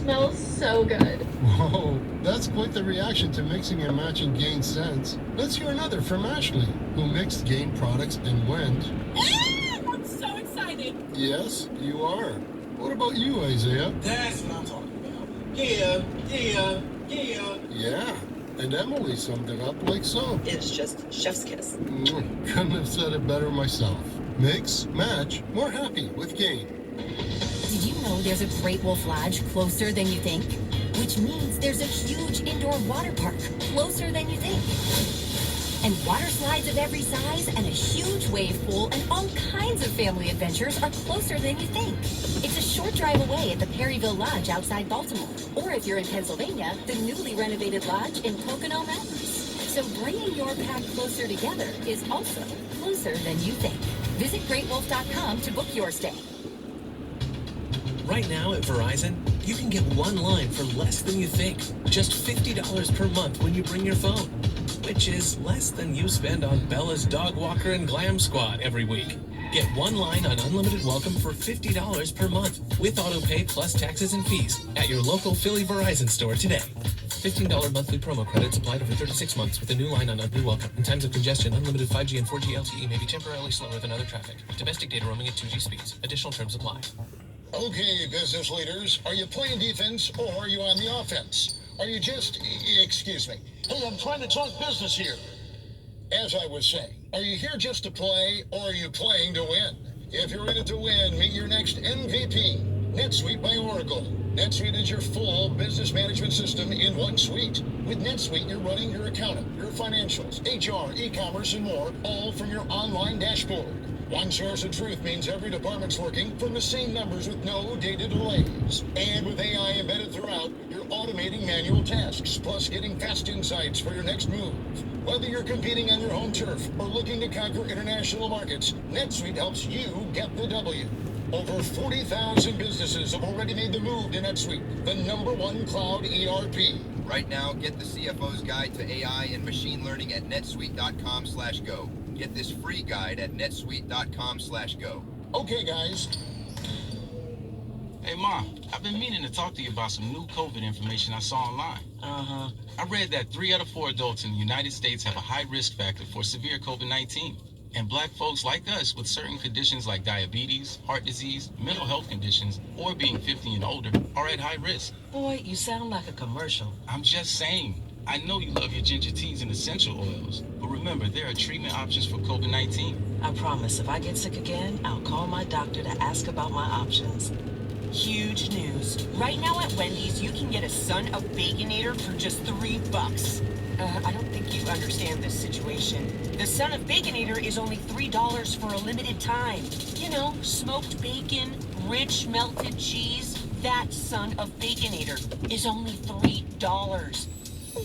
smells so good. Whoa, that's quite the reaction to mixing and matching Gain scents. Let's hear another from Ashley, who mixed Gain products and went... I'm so excited. Yes, you are. What about you, Isaiah? That's what I'm talking about. Yeah, and Emily summed it up like so. It's just chef's kiss. Couldn't have said it better myself. Mix, match, more happy with Gain. Did you know there's a Great Wolf Lodge closer than you think? Which means there's a huge indoor water park closer than you think. And water slides of every size and a huge wave pool and all kinds of family adventures are closer than you think. It's a short drive away at the Perryville Lodge outside Baltimore. Or if you're in Pennsylvania, the newly renovated lodge in Pocono Mountains. So bringing your pack closer together is also closer than you think. Visit GreatWolf.com to book your stay. Right now at Verizon, you can get one line for less than you think. Just $50 per month when you bring your phone, which is less than you spend on Bella's Dog Walker and Glam Squad every week. Get one line on unlimited welcome for $50 per month with autopay plus taxes and fees at your local Philly Verizon store today. $15 monthly promo credits applied over 36 months with a new line on unlimited welcome. In times of congestion, unlimited 5G and 4G LTE may be temporarily slower than other traffic. Domestic data roaming at 2G speeds. Additional terms apply. Okay, business leaders, are you playing defense or are you on the offense? Are you just, excuse me. Hey, I'm trying to talk business here. As I was saying, are you here just to play or are you playing to win? If you're in it to win, meet your next MVP, NetSuite by Oracle. NetSuite is your full business management system in one suite. With NetSuite, you're running your accounting, your financials, HR, e-commerce, and more, all from your online dashboard. One source of truth means every department's working from the same numbers with no data delays. And with AI embedded throughout, you're automating manual tasks, plus getting fast insights for your next move. Whether you're competing on your home turf or looking to conquer international markets, NetSuite helps you get the W. Over 40,000 businesses have already made the move to NetSuite, the #1 cloud ERP. Right now, get the CFO's Guide to AI and Machine Learning at netsuite.com/go. Get this free guide at netsuite.com/go. Okay, guys. Hey, Mom, I've been meaning to talk to you about some new COVID information I saw online. I read that 3 out of 4 adults in the United States have a high risk factor for severe COVID-19. And black folks like us with certain conditions like diabetes, heart disease, mental health conditions, or being 50 and older are at high risk. Boy, you sound like a commercial. I'm just saying. I know you love your ginger teas and essential oils, but remember, there are treatment options for COVID-19. I promise if I get sick again, I'll call my doctor to ask about my options. Huge news. Right now at Wendy's, you can get a Son of Baconator for just $3. I don't think you understand this situation. The Son of Baconator is only $3 for a limited time. You know, smoked bacon, rich melted cheese. That Son of Baconator is only $3.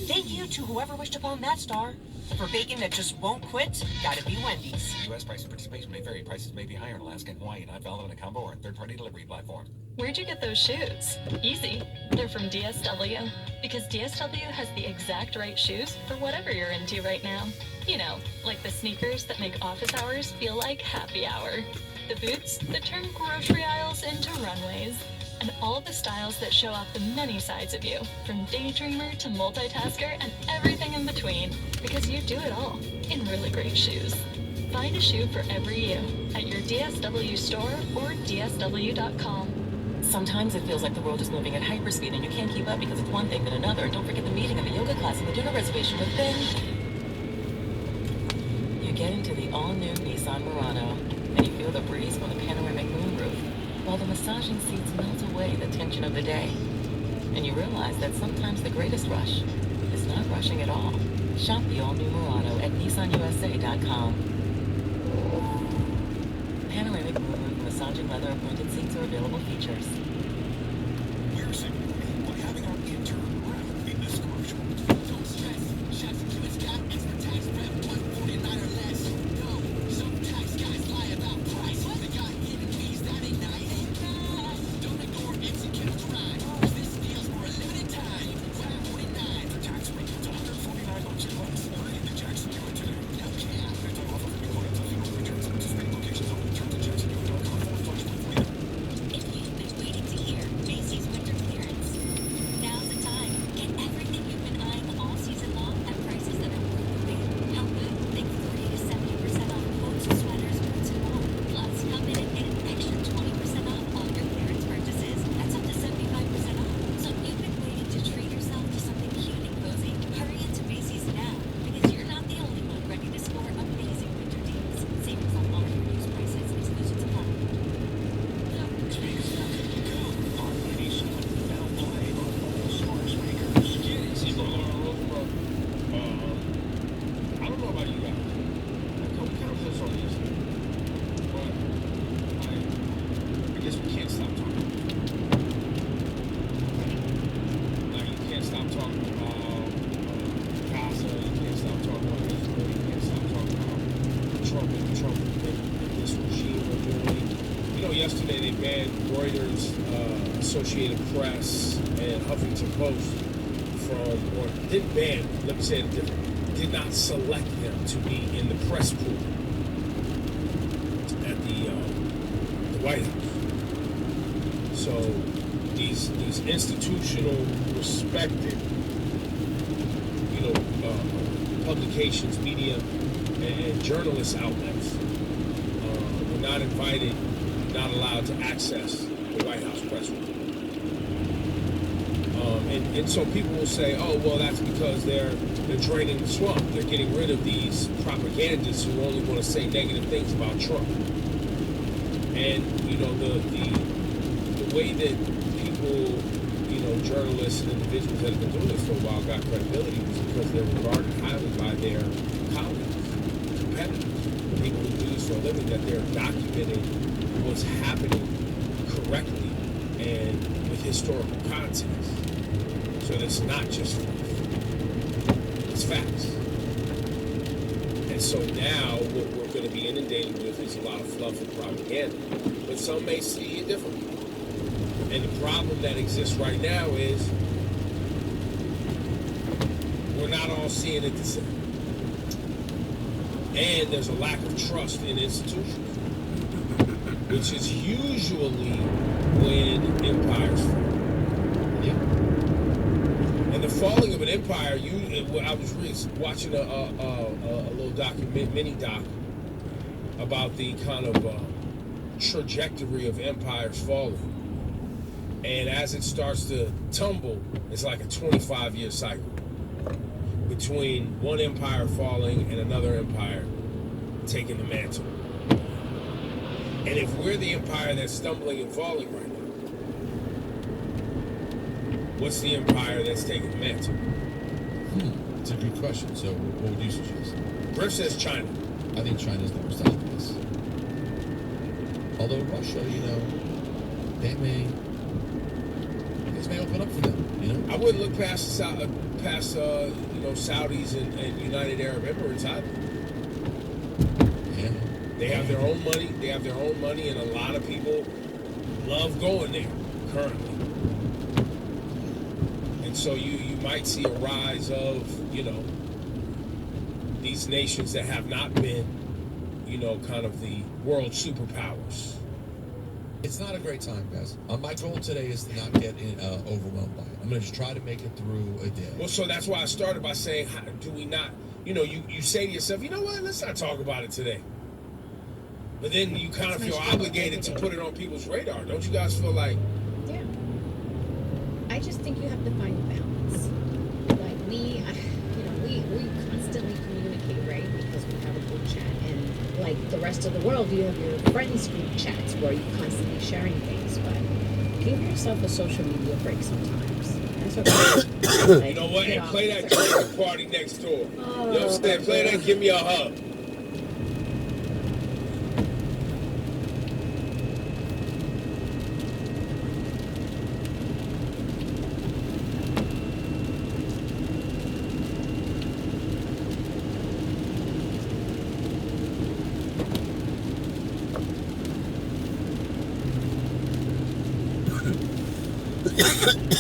Thank you to whoever wished upon that star. For bacon that just won't quit, gotta be Wendy's. U.S. price of participation may vary. Prices may be higher in Alaska and Hawaii, not valid on a combo or a third-party delivery platform. Where'd you get those shoes? Easy. They're from DSW. Because DSW has the exact right shoes for whatever you're into right now. You know, like the sneakers that make office hours feel like happy hour. The boots that turn grocery aisles into runways. And all the styles that show off the many sides of you, from daydreamer to multitasker and everything in between, because you do it all in really great shoes. Find a shoe for every you at your DSW store or dsw.com. Sometimes it feels like the world is moving at hyperspeed and you can't keep up because it's one thing then another. And don't forget the meeting and the yoga class and the dinner reservation. But then you get into the all-new Nissan Murano and you feel the breeze from the panoramic moonroof, while the massaging seats melt away the tension of the day. And you realize that sometimes the greatest rush is not rushing at all. Shop the all-new Murano at nissanusa.com. Panoramic moonroof, massaging leather, appointed seats are available features. We're simulating by having our intern Ralph in this commercial. Don't stress. Chef Kimmy's got extra tax prep, $149 or less. No, some tax guys lie about price. They got hidden fees that ain't nice. Don't ignore MC Kim's ride. This deal's for a limited time. $549 for tax rate. It's $149 or less. Hurry to Jackson Do It today. No cap. They offer for new clients of returns and participating locations on return to jacksondoit.com/2020. If you've been waiting Associated Press and Huffington Post from, or didn't ban, let me say it different, did not select them to be in the press pool at the White House. So these institutional, respected, publications, media, and journalist outlets were not invited, not allowed to access the White House press room. And so people will say, oh, well, that's because they're draining the swamp. They're getting rid of these propagandists who only want to say negative things about Trump. And, the way that people, journalists and individuals that have been doing this for a while got credibility was because they're regarded highly by their colleagues, competitors, people who do this for a living, that they're documenting what's happening correctly and with historical context. So it's not just fluff. It's facts. And so now what we're going to be inundated with is a lot of fluff and propaganda. But some may see it differently. And the problem that exists right now is we're not all seeing it the same. And there's a lack of trust in institutions, which is usually when empires fall. Yeah. And the falling of an empire, I was watching a little mini doc about the kind of trajectory of empires falling. And as it starts to tumble, it's like a 25-year cycle between one empire falling and another empire taking the mantle. And if we're the empire that's stumbling and falling right now, what's the empire that's taking the mantle? It's a good question. So what would you suggest? Griff says China. I think China's the most obvious. Although Russia, they may open up for them, I wouldn't look past Saudis and United Arab Emirates either. Yeah. They have their own money. They have their own money, and a lot of people love going there currently. And so you might see a rise of, these nations that have not been, kind of the world superpowers. It's not a great time, guys. My goal today is to not get overwhelmed by it. I'm going to just try to make it through a day. Well, so that's why I started by saying, do we not, you say to yourself, you know what, let's not talk about it today. But then you kind of feel obligated to put it on people's radar. Don't you guys feel like? Yeah. I just think you have to find a balance. Like we constantly communicate, right? Because we have a group chat. And like the rest of the world, you have your friends group chats where you're constantly sharing things. But give yourself a social media break sometimes. That's okay. Like, you know what? And play that drinking party next door. You know what I'm saying? Play that, give me a hug.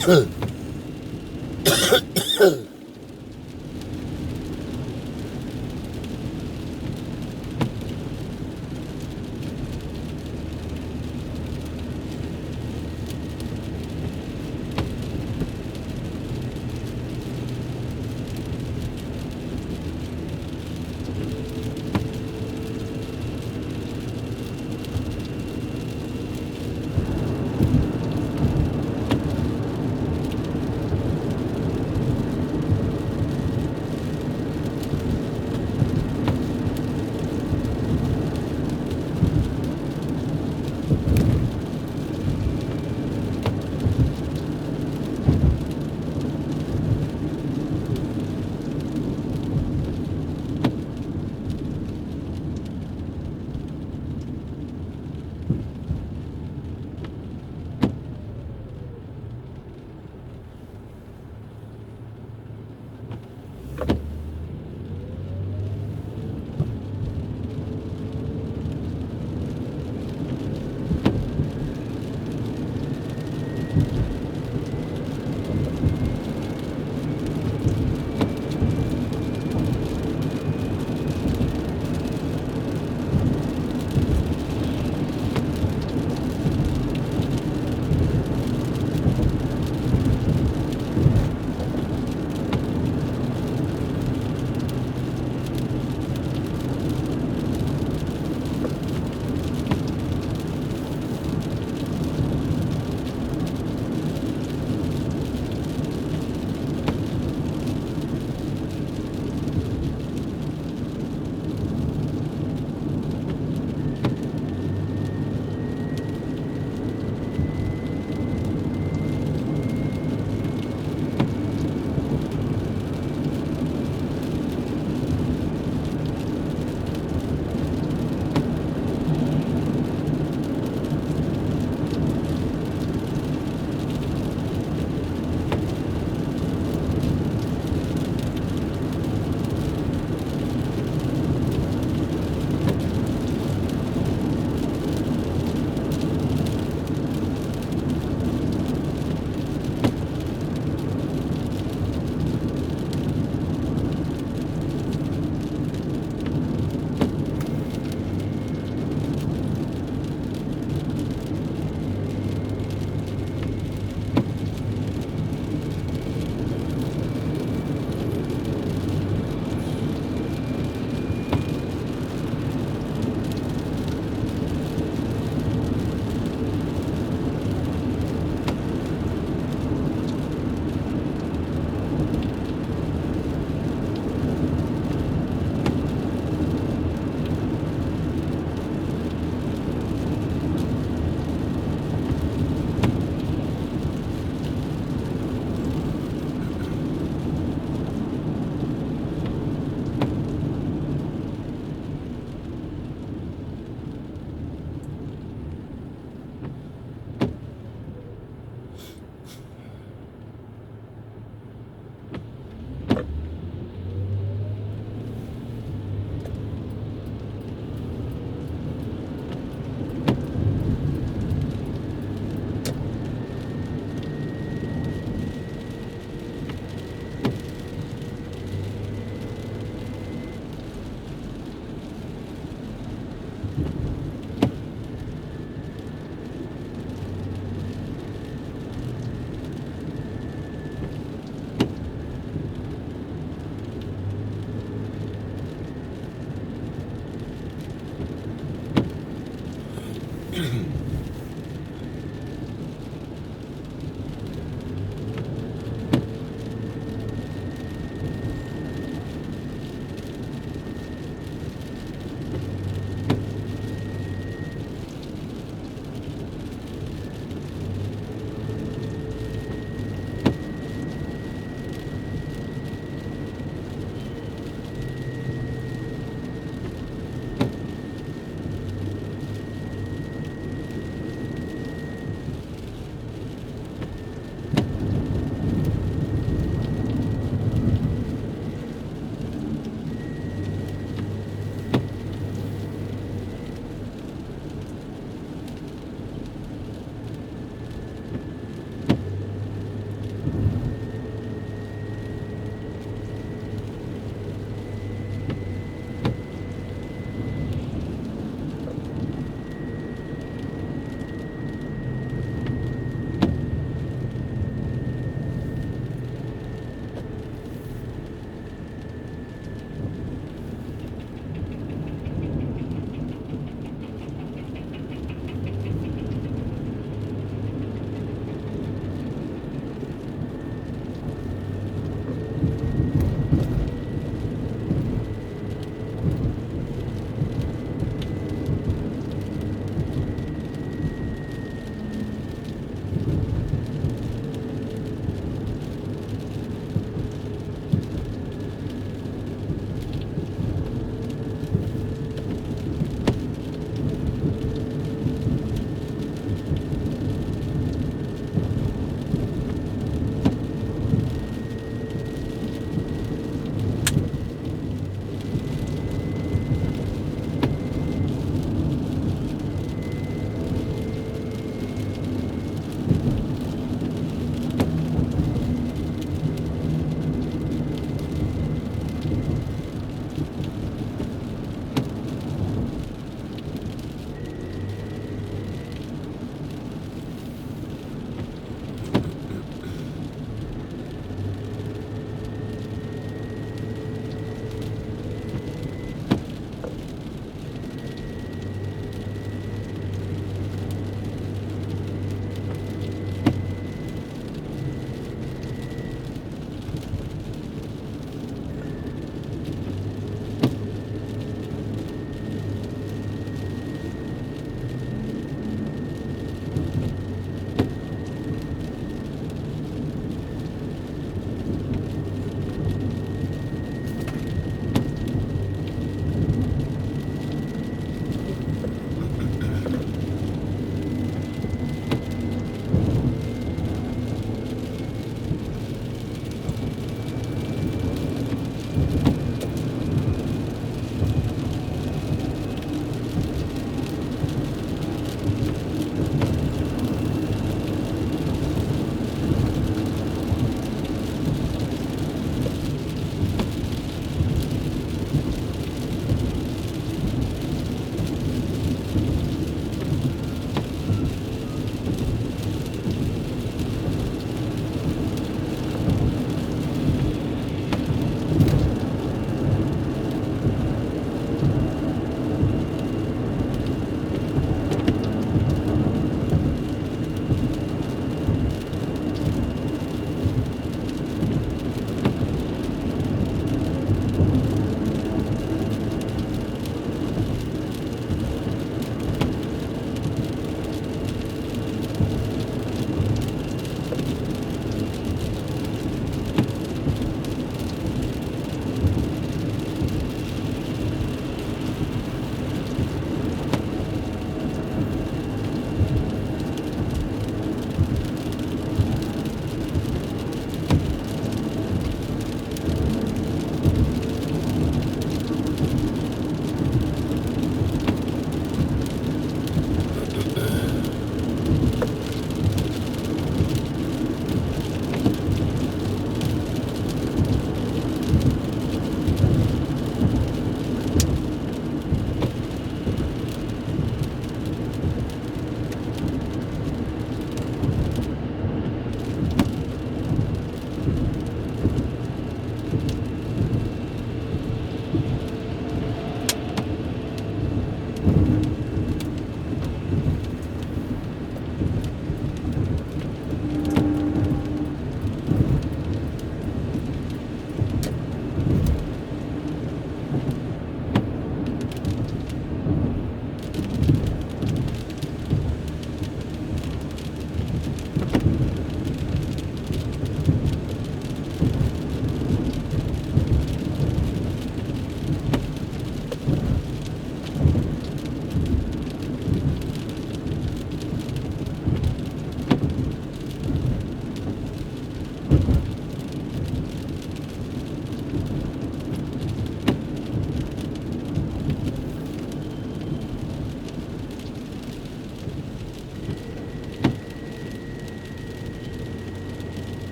Huh.